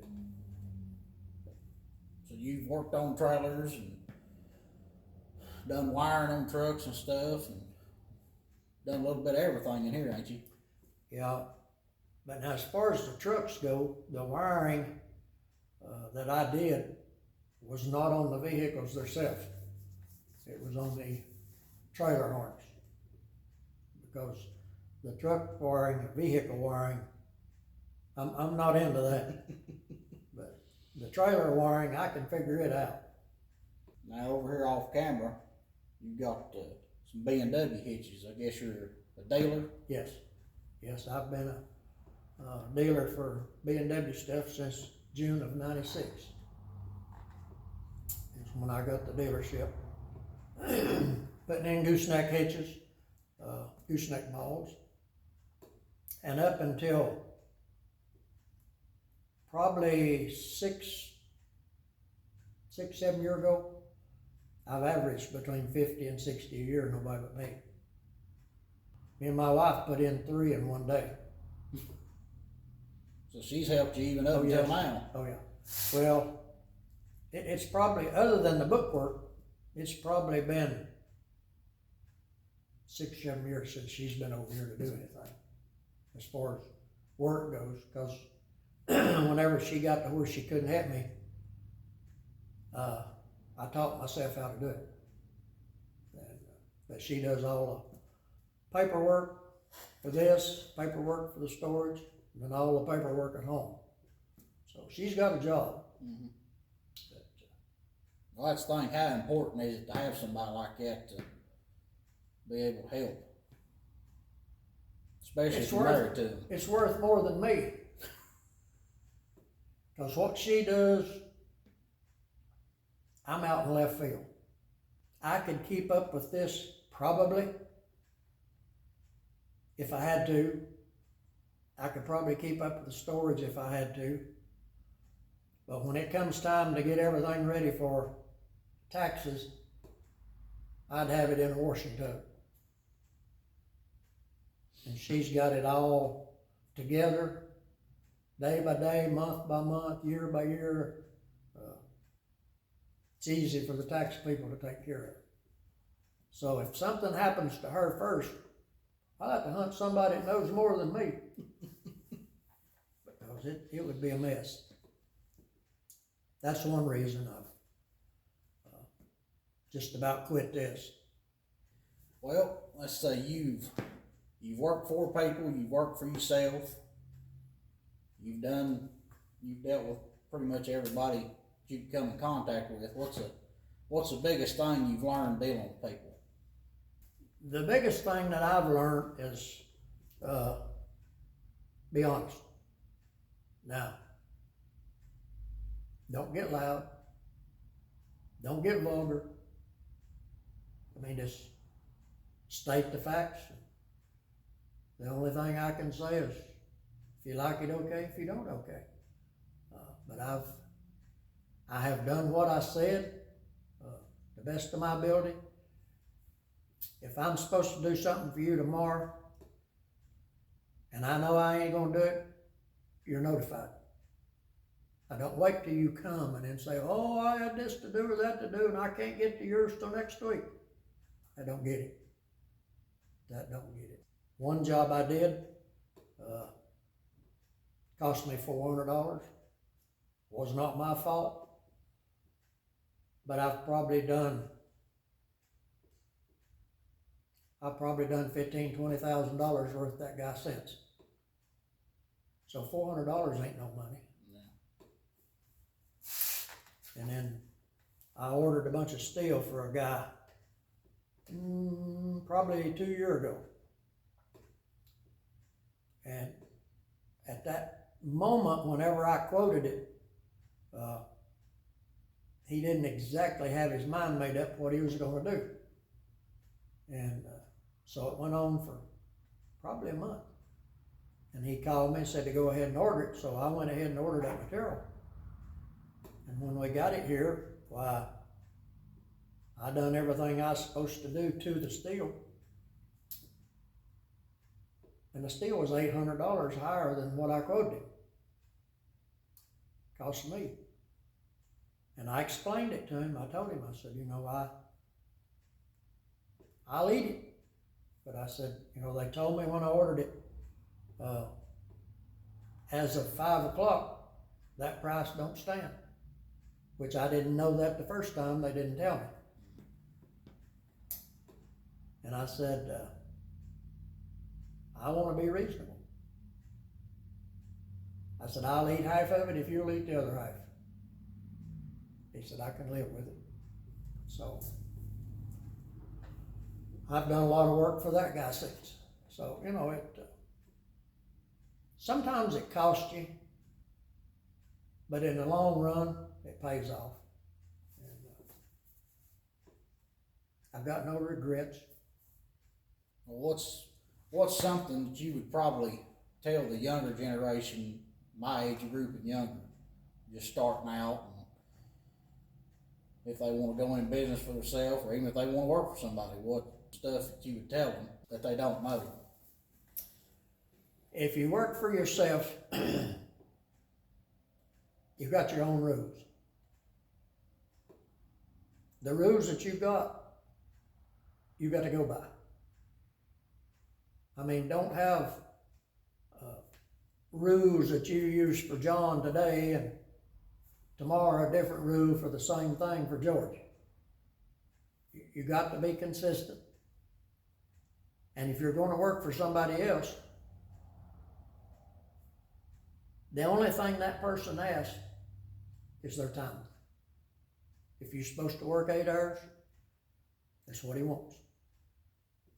So you've worked on trailers and done wiring on trucks and stuff, and done a little bit of everything in here, ain't you? Yeah. But now, as far as the trucks go, the wiring that I did was not on the vehicles themselves. It was on the trailer harness. Because the truck wiring, the vehicle wiring, I'm not into that. But the trailer wiring, I can figure it out. Now over here off camera, you've got some B&W hitches. I guess you're a dealer? Yes. Yes, I've been a dealer for B&W stuff since June of '96. That's when I got the dealership. Putting in gooseneck hitches, gooseneck balls. And up until probably 7 years ago, I've averaged between 50 and 60 a year, nobody but me. Me and my wife put in 3 in one day. So she's helped you even up until now. Oh yeah. Well, it's probably, other than the bookwork, it's probably been 6, 7 years since she's been over here to do anything as far as work goes, because whenever she got to where she couldn't help me, I taught myself how to do it. But she does all the paperwork for this, paperwork for the storage, and then all the paperwork at home. So she's got a job. Mm-hmm. Well, that's the thing. How important is it to have somebody like that to be able to help? Especially if you're married to them. It's worth more than me. Because what she does, I'm out in left field. I could keep up with this probably if I had to. I could probably keep up with the storage if I had to. But when it comes time to get everything ready for taxes, I'd have it in a washing tub. And she's got it all together, day by day, month by month, year by year. It's easy for the tax people to take care of it. So if something happens to her first, I'll have to hunt somebody that knows more than me. Because it would be a mess. That's one reason I've just about quit this. Well, let's say you've worked for people, you've worked for yourself, you've dealt with pretty much everybody you come in contact with. What's the biggest thing you've learned dealing with people? The biggest thing that I've learned is be honest. Now, don't get loud. Don't get vulgar. I mean, just state the facts. The only thing I can say is, if you like it, okay. If you don't, okay. But I have done what I said, the best of my ability. If I'm supposed to do something for you tomorrow, and I know I ain't gonna do it, you're notified. I don't wait till you come and then say, oh, I had this to do or that to do, and I can't get to yours till next week. I don't get it. That don't get it. One job I did, cost me $400. Was not my fault. But I've probably done $15,000, $20,000 worth of that guy since. So $400 ain't no money. No. And then I ordered a bunch of steel for a guy probably 2 years ago. And at that moment, whenever I quoted it, he didn't exactly have his mind made up what he was going to do. And so it went on for probably a month. And he called me and said to go ahead and order it, so I went ahead and ordered that material. And when we got it here, why, I done everything I was supposed to do to the steel. And the steel was $800 higher than what I quoted him. Cost me. And I explained it to him. I told him, I said, you know, I'll eat it. But I said, you know, they told me when I ordered it, as of 5 o'clock, that price don't stand. Which I didn't know that the first time, they didn't tell me. And I said, I want to be reasonable. I said, I'll eat half of it if you'll eat the other half. He said, I can live with it. So I've done a lot of work for that guy since. So, you know, sometimes it costs you, but in the long run, it pays off. And I've got no regrets. Well, what's something that you would probably tell the younger generation, my age group and younger, just starting out, and if they want to go in business for themselves, or even if they want to work for somebody, what stuff that you would tell them that they don't know? If you work for yourself, you've got your own rules. The rules that you got to go by. I mean, don't have rules that you use for John today and tomorrow a different rule for the same thing for George. You got to be consistent. And if you're going to work for somebody else, the only thing that person asks is their time. If you're supposed to work 8 hours, that's what he wants.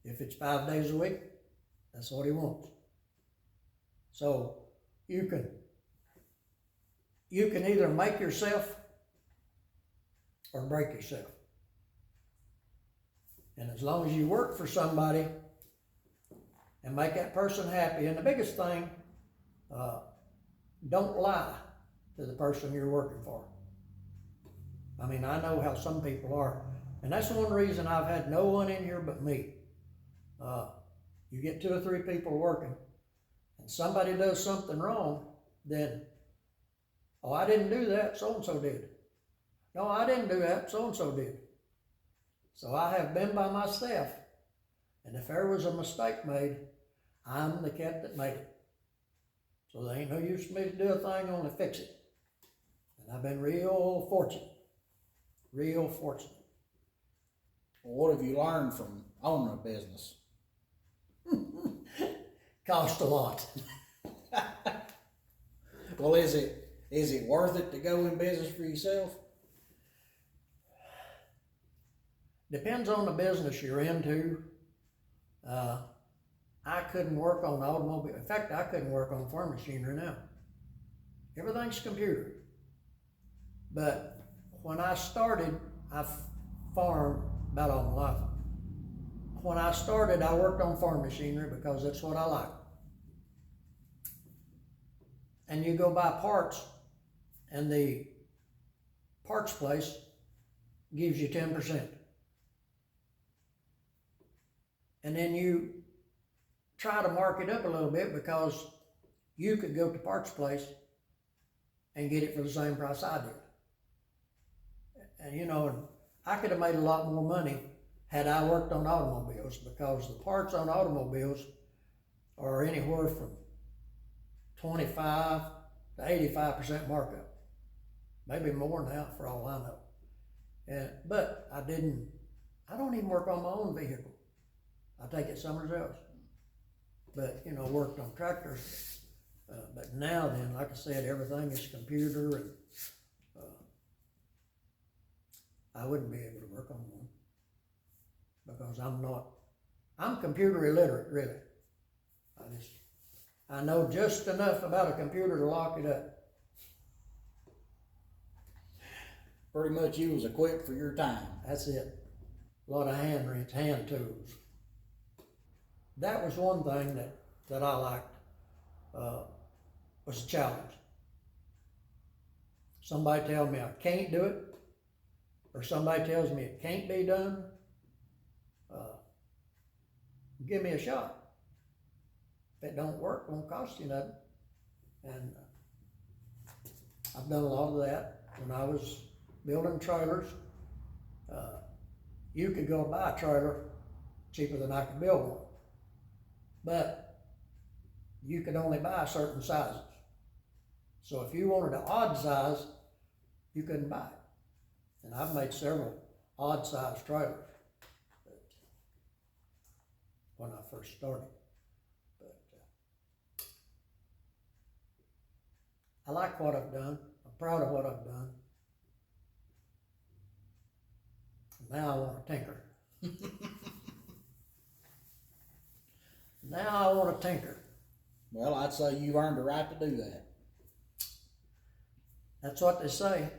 If it's 5 days a week, that's what he wants. So you can either make yourself or break yourself. And as long as you work for somebody and make that person happy, and the biggest thing, don't lie to the person you're working for. I mean, I know how some people are, and that's one reason I've had no one in here but me. You get 2 or 3 people working, and somebody does something wrong, then, oh, I didn't do that, so-and-so did. No, I didn't do that, so-and-so did. So I have been by my staff, and if there was a mistake made, I'm the cat that made it. So there ain't no use for me to do a thing, only fix it. And I've been real fortunate. Real fortunate. Well, what have you learned from owning a business? Cost a lot. Well, is it worth it to go in business for yourself? Depends on the business you're into. I couldn't work on automobile. In fact, I couldn't work on farm machinery now. Everything's computer. But when I started, I farmed about all my life. When I started, I worked on farm machinery because that's what I like. And you go buy parts, and the parts place gives you 10%. And then you try to mark it up a little bit because you could go to parts place and get it for the same price I did. And you know, I could have made a lot more money had I worked on automobiles, because the parts on automobiles are anywhere from 25 to 85% markup. Maybe more now for all I know. But I don't even work on my own vehicle. I take it somewhere else. But, you know, worked on tractors. But now then, like I said, everything is computer, and I wouldn't be able to work on one because I'm computer illiterate, really. I know just enough about a computer to lock it up. Pretty much you was equipped for your time. That's it. A lot of hand wrench, hand tools. That was one thing that I liked, was a challenge. Somebody tells me I can't do it, or somebody tells me it can't be done, give me a shot. If it don't work, it won't cost you nothing. And I've done a lot of that. When I was building trailers, you could go buy a trailer cheaper than I could build one. But you could only buy certain sizes. So if you wanted an odd size, you couldn't buy it. And I've made several odd size trailers. when I first started. But I like what I've done. I'm proud of what I've done. Now I want to tinker. Now I want to tinker. Well, I'd say you've earned the right to do that. That's what they say.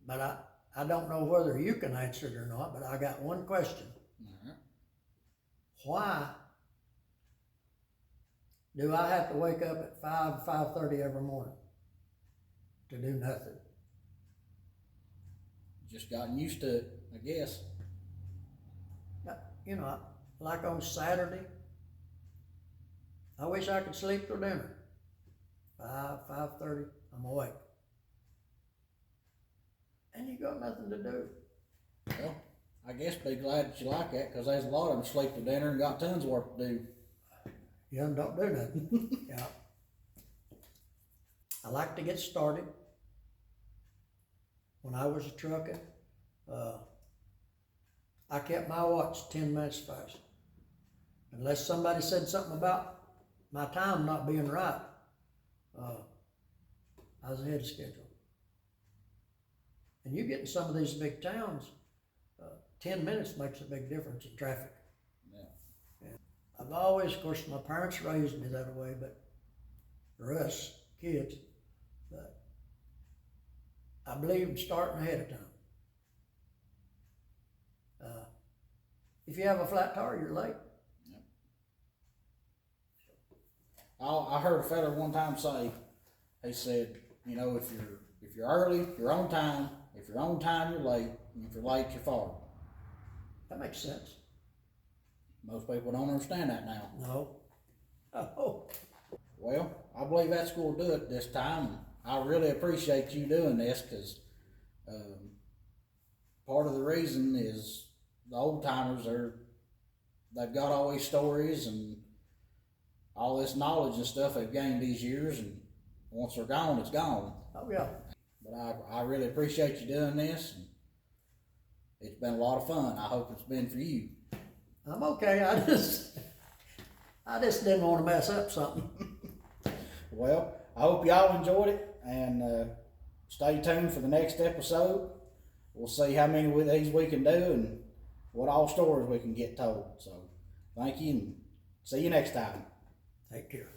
But I don't know whether you can answer it or not, but I got one question. All right. Why do I have to wake up at 5:30 every morning to do nothing? Just gotten used to it, I guess. You know, like on Saturday, I wish I could sleep till dinner. 5:30, I'm awake. And you got nothing to do. Well, I guess be glad that you like that, because there's a lot of them sleep to dinner and got tons of work to do. You don't do nothing. Yeah. I like to get started. When I was a trucker, I kept my watch 10 minutes fast. Unless somebody said something about my time not being right, I was ahead of schedule. And you get in some of these big towns, 10 minutes makes a big difference in traffic. Yeah. I've always, of course, my parents raised me that way, but for us kids, but I believe in starting ahead of time. If you have a flat tire, you're late. Yep. I heard a fella one time say, he said, you know, if you're early, you're on time. If you're on time, you're late. And if you're late, you're forward. That makes sense. Most people don't understand that now. No. Oh. Well, I believe that's going to do it this time. I really appreciate you doing this, because part of the reason is the old timers they've got all these stories and all this knowledge and stuff they've gained these years, and once they're gone, it's gone. Oh yeah. But I really appreciate you doing this, and it's been a lot of fun. I hope it's been for you. I'm okay. I just didn't want to mess up something. Well, I hope y'all enjoyed it, and stay tuned for the next episode. We'll see how many of these we can do and what all stories we can get told. So thank you, and see you next time. Take care.